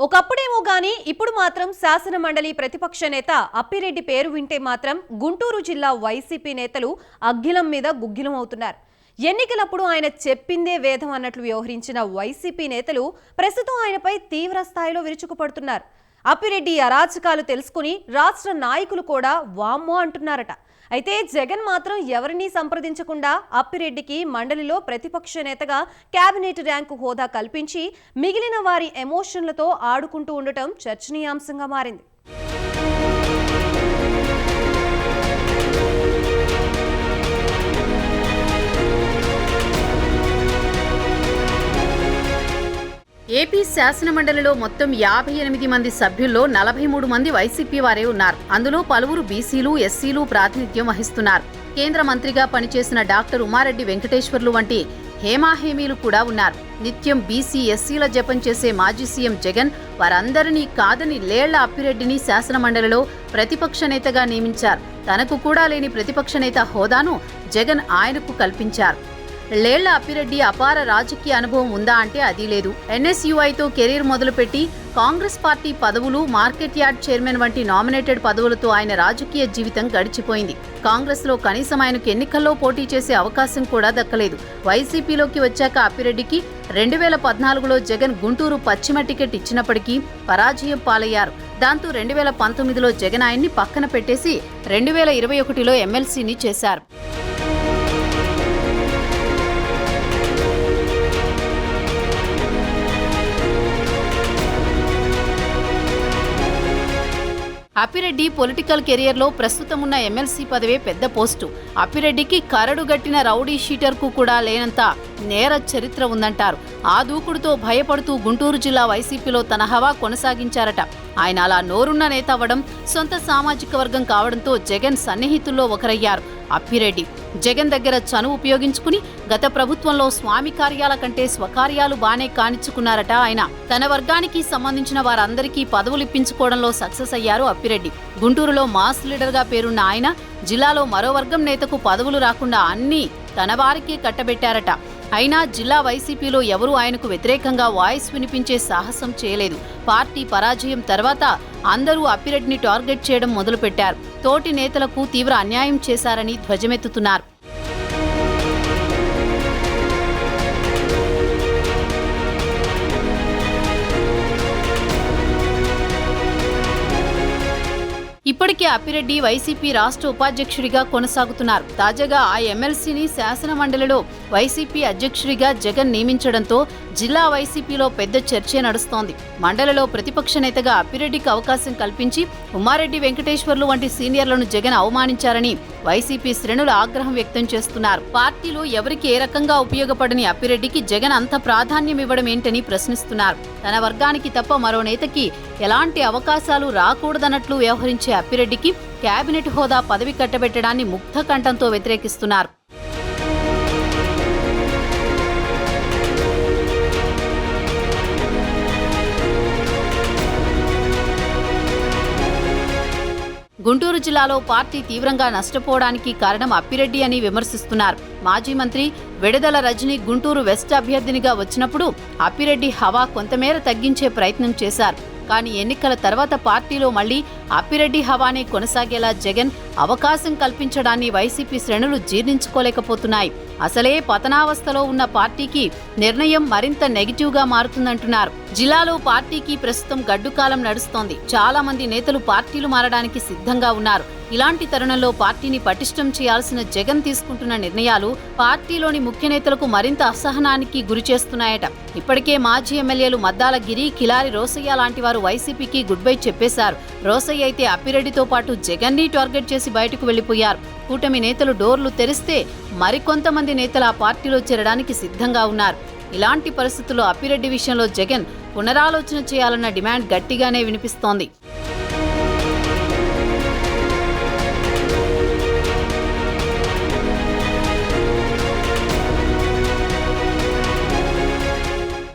ఒకప్పుడేమో గాని ఇప్పుడు మాత్రం శాసన మండలి ప్రతిపక్ష నేత అప్పిరెడ్డి పేరు వింటే మాత్రం గుంటూరు జిల్లా వైసీపీ నేతలు అగ్గిలం మీద గుగ్గిలం అవుతున్నారు. ఎన్నికలప్పుడు ఆయన చెప్పిందే వేదం అన్నట్లు వ్యవహరించిన వైసీపీ నేతలు ప్రస్తుతం ఆయనపై తీవ్ర స్థాయిలో విరుచుకుపడుతున్నారు. అప్పిరెడ్డి అరాచకాలు తెలుసుకుని రాష్ట్ర నాయకులు కూడా వామ్మో అంటున్నారట. అయితే జగన్ మాత్రం ఎవరినీ సంప్రదించకుండా అప్పిరెడ్డికి మండలిలో ప్రతిపక్ష నేతగా కేబినెట్ ర్యాంకు హోదా కల్పించి మిగిలిన వారి ఎమోషన్లతో ఆడుకుంటూ ఉండటం చర్చనీయాంశంగా మారింది. ఏపీ శాసనమండలిలో మొత్తం 58 మంది సభ్యుల్లో 43 మంది వైసీపీ వారే ఉన్నారు. అందులో పలువురు బీసీలు, ఎస్సీలు ప్రాతినిధ్యం వహిస్తున్నారు. కేంద్ర మంత్రిగా పనిచేసిన డాక్టర్ ఉమారెడ్డి వెంకటేశ్వర్లు వంటి హేమాహేమీలు కూడా ఉన్నారు. నిత్యం బీసీ, ఎస్సీల జపం చేసే మాజీ సీఎం జగన్ వారందరినీ కాదని లేళ్ల అప్పిరెడ్డిని శాసనమండలిలో ప్రతిపక్ష నేతగా నియమించారు. తనకు కూడా లేని ప్రతిపక్ష నేత హోదాను జగన్ ఆయనకు కల్పించారు. లేళ్ల అప్పిరెడ్డి అపార రాజకీయ అనుభవం ఉందా అంటే అది లేదు. ఎన్ఎస్యుఐతో కెరీర్ మొదలుపెట్టి కాంగ్రెస్ పార్టీ పదవులు, మార్కెట్ యార్డ్ చైర్మన్ వంటి నామినేటెడ్ పదవులతో ఆయన రాజకీయ జీవితం గడిచిపోయింది. కాంగ్రెస్లో కనీసం ఆయనకు ఎన్నికల్లో పోటీ చేసే అవకాశం కూడా దక్కలేదు. వైసీపీలోకి వచ్చాక అప్పిరెడ్డికి 2014లో జగన్ గుంటూరు పశ్చిమ టికెట్ ఇచ్చినప్పటికీ పరాజయం పాలయ్యారు. దాంతో 2019లో జగన్ ఆయన్ని పక్కన పెట్టేసి 2021లో ఎమ్మెల్సీని చేశారు. అప్పిరెడ్డి పొలిటికల్ కెరియర్లో ప్రస్తుతం ఉన్న ఎమ్మెల్సీ పదవే పెద్ద పోస్టు. అప్పిరెడ్డికి కరడుగట్టిన రౌడీ షీటర్కు కూడా లేనంత నేర చరిత్ర ఉందంటారు. ఆ దూకుడుతో భయపడుతూ గుంటూరు జిల్లా వైసీపీలో తన హవా కొనసాగించారట. ఆయన అలా నోరున్న నేత అవ్వడం, సొంత సామాజిక వర్గం కావడంతో జగన్ సన్నిహితుల్లో ఒకరయ్యారు అప్పిరెడ్డి. జగన్ దగ్గర చనువు ఉపయోగించుకుని గత ప్రభుత్వంలో స్వామి కార్యాల కంటే స్వకార్యాలు బానే కానిచ్చుకున్నారట ఆయన. తన వర్గానికి సంబంధించిన వారందరికీ పదవులు ఇప్పించుకోవడంలో సక్సెస్ అయ్యారు అప్పిరెడ్డి. గుంటూరులో మాస్ లీడర్గా పేరున్న ఆయన జిల్లాలో మరో వర్గం నేతకు పదవులు రాకుండా అన్నీ తన వారికే కట్టబెట్టారట. అయినా జిల్లా వైసీపీలో ఎవరూ ఆయనకు వ్యతిరేకంగా వాయిస్ వినిపించే సాహసం చేయలేదు. పార్టీ పరాజయం తర్వాత అందరూ అప్పిరెడ్డిని టార్గెట్ చేయడం మొదలుపెట్టారు. తోటి నేతలకు తీవ్ర అన్యాయం చేశారని ధ్వజమెత్తుతున్నారు. ఇప్పటికే అప్పిరెడ్డి వైసీపీ రాష్ట్ర ఉపాధ్యక్షుడిగా కొనసాగుతున్నారు. తాజాగా ఆ ఎమ్మెల్సీని శాసన మండలిలో వైసీపీ అధ్యక్షుడిగా జగన్ నియమించడంతో జిల్లా వైసీపీలో పెద్ద చర్చే నడుస్తోంది. మండలిలో ప్రతిపక్ష నేతగా అప్పిరెడ్డికి అవకాశం కల్పించి ఉమారెడ్డి వెంకటేశ్వర్లు వంటి సీనియర్లను జగన్ అవమానించారని వైసీపీ శ్రేణులు ఆగ్రహం వ్యక్తం చేస్తున్నారు. పార్టీలో ఎవరికి ఏ రకంగా ఉపయోగపడని అప్పిరెడ్డికి జగన్ అంత ప్రాధాన్యం ఇవ్వడం ఏంటని ప్రశ్నిస్తున్నారు. తన వర్గానికి తప్ప మరో నేతకి ఎలాంటి అవకాశాలు రాకూడదన్నట్లు వ్యవహరించే అప్పిరెడ్డికి కేబినెట్ హోదా పదవి కట్టబెట్టడాన్ని ముగ్ధ కంఠంతో వ్యతిరేకిస్తున్నారు. గుంటూరు జిల్లాలో పార్టీ తీవ్రంగా నష్టపోవడానికి కారణం అప్పిరెడ్డి అని విమర్శిస్తున్నారు. మాజీ మంత్రి విడదల రజని గుంటూరు వెస్ట్ అభ్యర్థినిగా వచ్చినప్పుడు అప్పిరెడ్డి హవా కొంతమేర తగ్గించే ప్రయత్నం చేశారు. కానీ ఎన్నికల తర్వాత పార్టీలో మళ్లీ అప్పిరెడ్డి హవానే కొనసాగేలా జగన్ అవకాశం కల్పించడాన్ని వైసీపీ శ్రేణులు జీర్ణించుకోలేకపోతున్నాయి. అసలే పతనావస్థలో ఉన్న పార్టీకి నిర్ణయం మరింత నెగిటివ్గా మారుతుందంటున్నారు. జిల్లాలో పార్టీకి ప్రస్తుతం గడ్డుకాలం నడుస్తోంది. చాలా మంది నేతలు పార్టీలు మారడానికి సిద్ధంగా ఉన్నారు. ఇలాంటి తరుణంలో పార్టీని పటిష్టం చేయాల్సిన జగన్ తీసుకుంటున్న నిర్ణయాలు పార్టీలోని ముఖ్య నేతలకు మరింత అసహనానికి గురిచేస్తున్నాయట. ఇప్పటికే మాజీ ఎమ్మెల్యేలు మద్దాల గిరి, కిలారి రోసయ్య లాంటి వారు వైసీపీకి గుడ్ బై చెప్పేశారు. రోసయ్య అయితే అప్పిరెడ్డితో పాటు జగన్ని టార్గెట్ చేసి బయటకు వెళ్లిపోయారు. కూటమి నేతలు డోర్లు తెరిస్తే మరికొంతమంది నేతలు ఆ పార్టీలో చేరడానికి సిద్ధంగా ఉన్నారు. ఇలాంటి పరిస్థితుల్లో అప్పిరెడ్డి విషయంలో జగన్ పునరాలోచన చేయాలన్న డిమాండ్ గట్టిగానే వినిపిస్తోంది.